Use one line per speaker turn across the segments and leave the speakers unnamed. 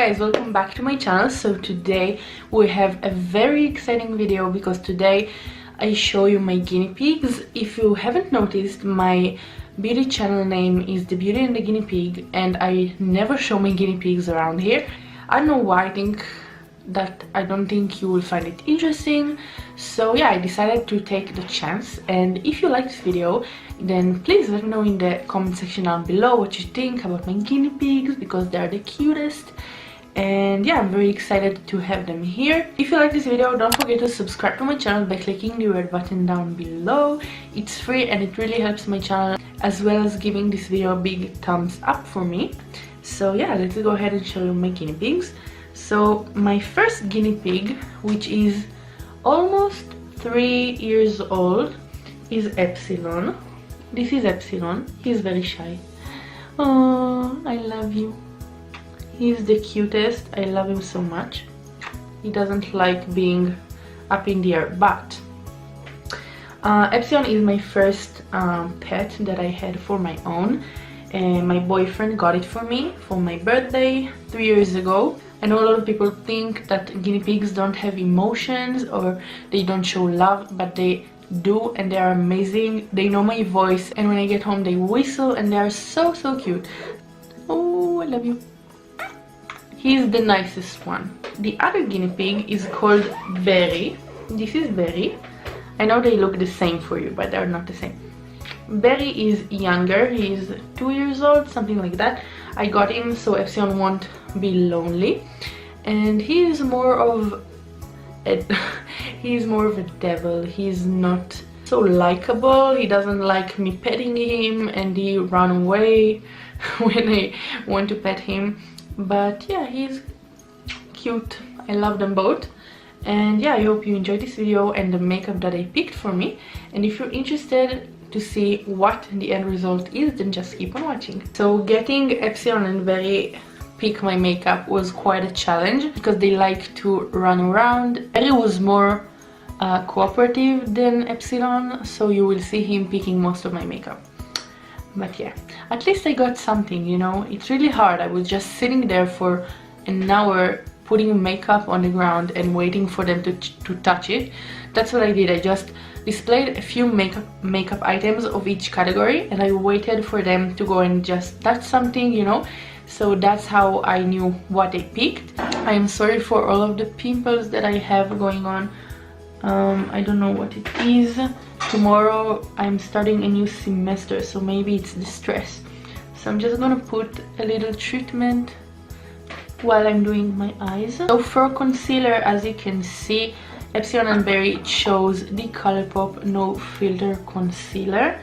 guys, welcome back to my channel. So today we have a very exciting video because today I show you my guinea pigs. If you haven't noticed, my beauty channel name is The Beauty and the Guinea Pig, and I never show my guinea pigs around here. I don't know why. I don't think you will find it interesting, so yeah, I decided to take the chance. And if you like this video, then please let me know in the comment section down below what you think about my guinea pigs, because they're the cutest. And yeah, I'm very excited to have them here. If you like this video, don't forget to subscribe to my channel by clicking the red button down below. It's free and it really helps my channel, as well as giving this video a big thumbs up for me. So yeah, let's go ahead and show you my guinea pigs. So my first guinea pig, which is almost 3 years old, is Epsilon. This is Epsilon. He's very shy. Oh, I love you. He's the cutest. I love him so much. He doesn't like being up in the air, but Epsilon is my first pet that I had for my own, and my boyfriend got it for me for my birthday 3 years ago. I know a lot of people think that guinea pigs don't have emotions or they don't show love, but they do, and they are amazing. They know my voice, and when I get home they whistle, and they are so cute. Oh, I love you. He's the nicest one. The other guinea pig is called Berry. This is Berry. I know they look the same for you, but they're not the same. Berry is younger. He's 2 years old, something like that. I got him so Epsilon won't be lonely, and he's more of a devil. He's not so likable. He doesn't like me petting him, and he run away when I want to pet him. But yeah, he's cute. I love them both. And yeah, I hope you enjoyed this video and the makeup that I picked for me. And if you're interested to see what the end result is, then just keep on watching. So getting Epsilon and Berry pick my makeup was quite a challenge because they like to run around. Berry was more cooperative than Epsilon, so you will see him picking most of my makeup. But yeah, at least I got something, you know. It's really hard. I was just sitting there for an hour putting makeup on the ground and waiting for them to touch it. That's what I did. I just displayed a few makeup items of each category, and I waited for them to go and just touch something, you know. So that's how I knew what they picked. I am sorry for all of the pimples that I have going on. I don't know what it is. Tomorrow I'm starting a new semester, so maybe it's the stress. So I'm just gonna put a little treatment while I'm doing my eyes. So for concealer, as you can see, Epsilon and Berry chose the Colourpop No Filter Concealer.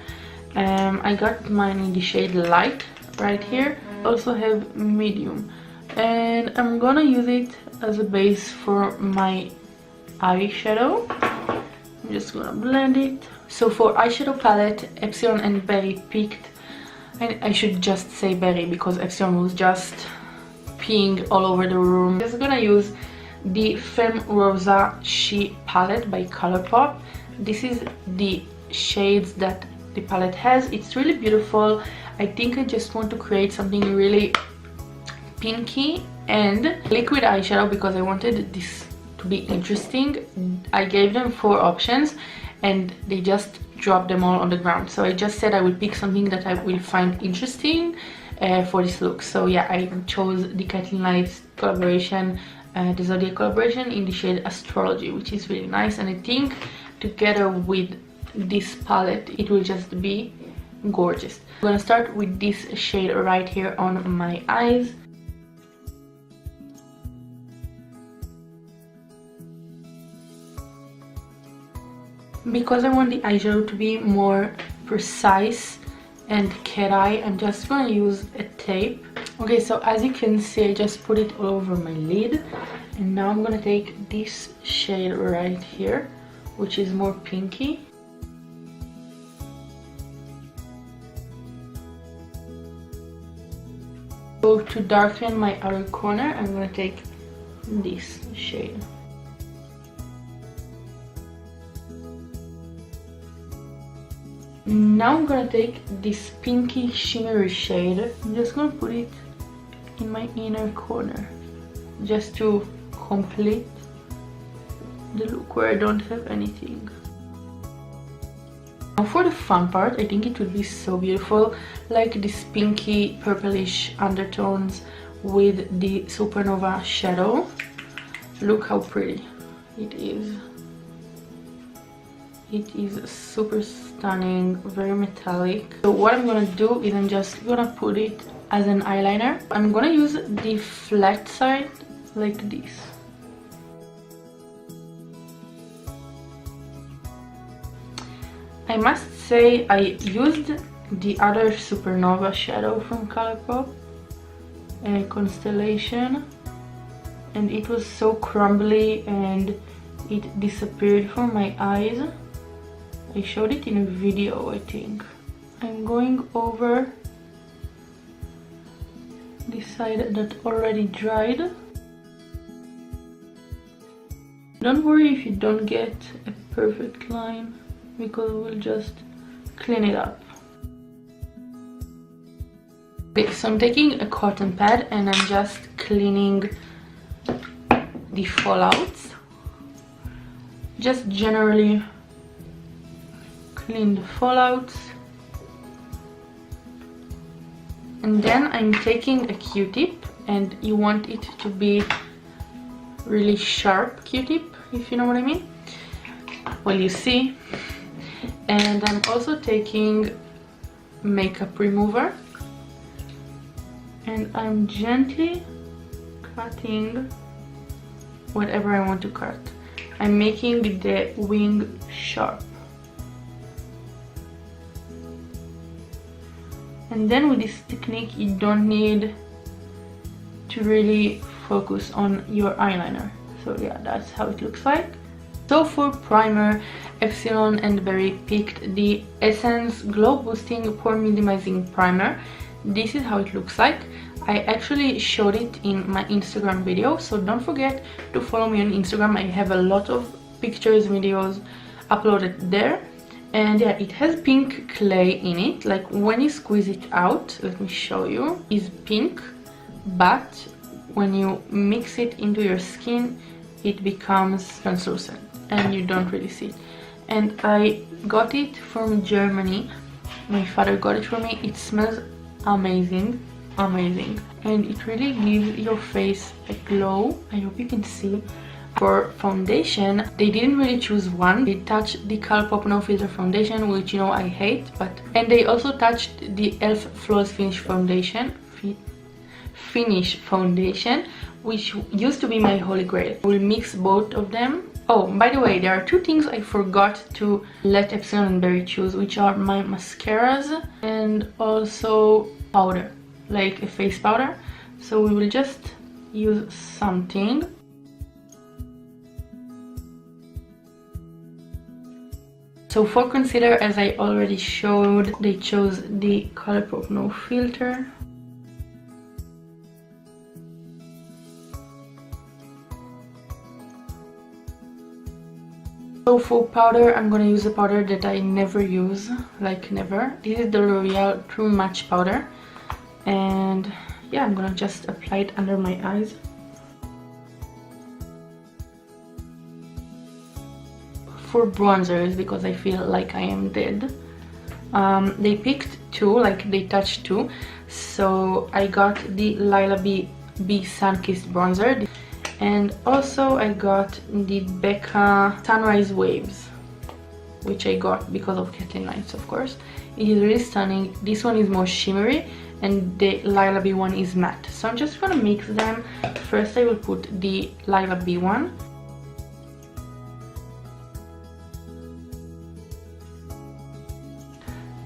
I got mine in the shade Light right here. I also have medium, and I'm gonna use it as a base for my eyeshadow. I'm just gonna blend it. So for eyeshadow palette, Epsilon and Berry picked, and I should just say Berry because Epsilon was just peeing all over the room. I'm just gonna use the Femme Rosa She palette by Colourpop. This is the shades that the palette has. It's really beautiful. I think I just want to create something really pinky and liquid eyeshadow because I wanted this to be interesting. I gave them 4 options and they just dropped them all on the ground. So I just said I will pick something that I will find interesting for this look. So yeah, I chose the Kathleen Lights collaboration, the Zodiac collaboration in the shade Astrology, which is really nice, and I think together with this palette it will just be gorgeous. I'm gonna start with this shade right here on my eyes. Because I want the eyeshadow to be more precise and cat eye, I'm just gonna use a tape. Okay, so as you can see, I just put it all over my lid, and now I'm gonna take this shade right here, which is more pinky. So to darken my outer corner, I'm gonna take this shade. Now I'm gonna take this pinky shimmery shade. I'm just gonna put it in my inner corner. just to complete the look where I don't have anything. Now for the fun part, I think it would be so beautiful, like this pinky purplish undertones with the Supernova shadow. Look how pretty it is. It is super stunning, very metallic. So what I'm gonna do is I'm just gonna put it as an eyeliner. I'm gonna use the flat side like this. I must say I used the other Supernova shadow from Colourpop, Constellation, and it was so crumbly and it disappeared from my eyes. I showed it in a video, I think. I'm going over the side that already dried. Don't worry if you don't get a perfect line, because we'll just clean it up. Okay, so I'm taking a cotton pad and I'm just cleaning the fallouts. Just generally clean the fallouts. And then I'm taking a Q-tip, and you want it to be really sharp Q-tip, if you know what I mean. Well, you see. And I'm also taking makeup remover, and I'm gently cutting whatever I want to cut. I'm making the wing sharp. And then with this technique you don't need to really focus on your eyeliner. So yeah, that's how it looks like. So for primer, Epsilon and Berry picked the Essence Glow Boosting Pore Minimizing Primer. This is how it looks like. I actually showed it in my Instagram video, so don't forget to follow me on Instagram. I have a lot of pictures, videos uploaded there. And yeah, it has pink clay in it. Like when you squeeze it out, let me show you, it's pink, but when you mix it into your skin, it becomes translucent and you don't really see it. And I got it from Germany. My father got it for me. It smells amazing, amazing, and it really gives your face a glow. I hope you can see. For foundation, they didn't really choose one. They touched the Colourpop No Filter foundation, which you know I hate, and they also touched the e.l.f. Flawless Finish foundation, which used to be my holy grail. We'll mix both of them. Oh, by the way, there are two things I forgot to let Epsilon and Berry choose, which are my mascaras and also powder, like a face powder. So we will just use something. So for concealer, as I already showed, they chose the Colourpop No Filter. So for powder, I'm gonna use a powder that I never use, like never. This is the L'Oreal True Match powder. And yeah, I'm gonna just apply it under my eyes. For bronzers, because I feel like I am dead, they picked two, like they touched two. So I got the Lila B Sunkissed bronzer, and also I got the Becca Sunrise Waves, which I got because of Kathleen Knights, of course. It is really stunning. This one is more shimmery and the Lila B one is matte. So I'm just gonna mix them. First I will put the Lila B one.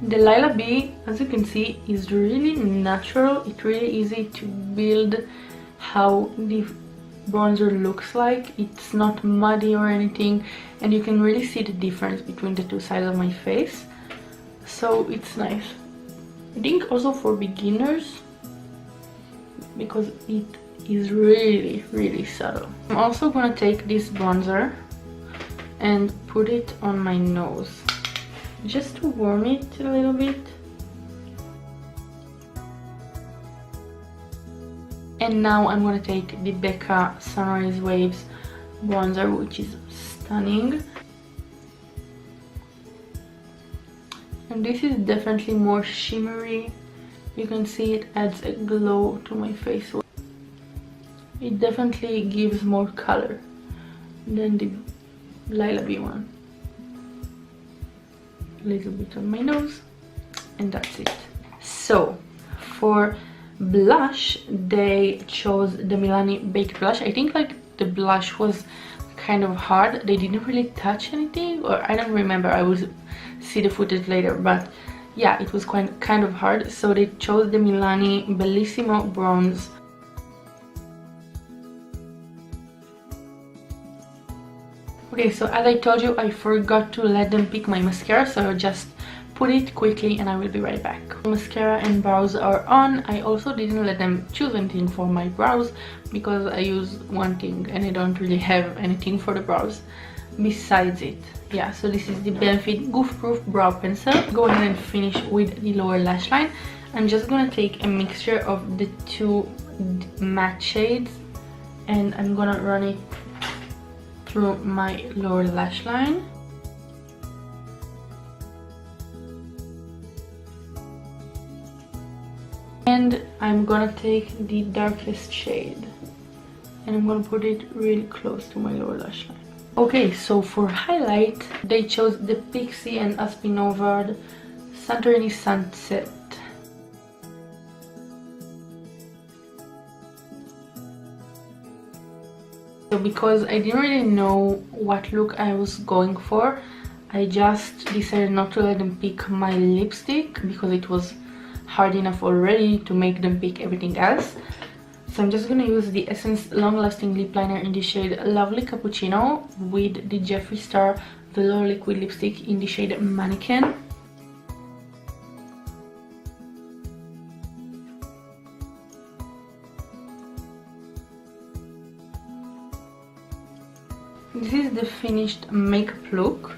The Lila B, as you can see, is really natural. It's really easy to build how the bronzer looks like. It's not muddy or anything, and you can really see the difference between the two sides of my face. So it's nice. I think also for beginners, because it is really, really subtle. I'm also gonna take this bronzer and put it on my nose, just to warm it a little bit. And now I'm gonna take the Becca Sunrise Waves bronzer, which is stunning. And this is definitely more shimmery. You can see it adds a glow to my face. It definitely gives more color than the Lila B one. A little bit on my nose, and that's it. So for blush, they chose the Milani Baked Blush. I think like the blush was kind of hard. They didn't really touch anything, or I don't remember. I will see the footage later, but yeah, it was kind of hard. So they chose the Milani Bellissimo Bronze. Okay, so as I told you, I forgot to let them pick my mascara, so I'll just put it quickly and I will be right back. Mascara and brows are on. I also didn't let them choose anything for my brows because I use one thing and I don't really have anything for the brows besides it. Yeah, so this is the Benefit Goof Proof Brow Pencil. Go ahead and finish with the lower lash line. I'm just gonna take a mixture of the two matte shades and I'm gonna run it through my lower lash line. And I'm gonna take the darkest shade and I'm gonna put it really close to my lower lash line. Okay, so for highlight, they chose the Pixie and Aspinova Santorini Sunset. So because I didn't really know what look I was going for, I just decided not to let them pick my lipstick because it was hard enough already to make them pick everything else. So I'm just gonna use the Essence Long Lasting Lip Liner in the shade Lovely Cappuccino with the Jeffree Star Velour Liquid Lipstick in the shade Mannequin. This is the finished makeup look.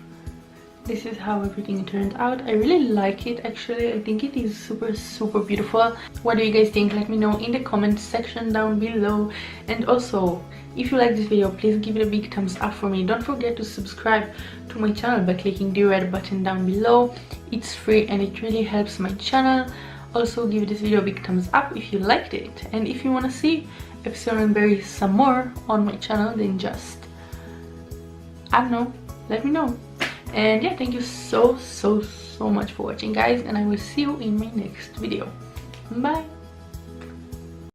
This is how everything turned out. I really like it actually. I think it is super beautiful. What do you guys think? Let me know in the comments section down below. And also, if you like this video, please give it a big thumbs up for me. Don't forget to subscribe to my channel by clicking the red button down below. It's free and it really helps my channel. Also, give this video a big thumbs up if you liked it. And if you want to see Epsilon and Berry some more on my channel, then just, I don't know, let me know. And yeah, thank you so much for watching, guys, and I will see you in my next video. Bye.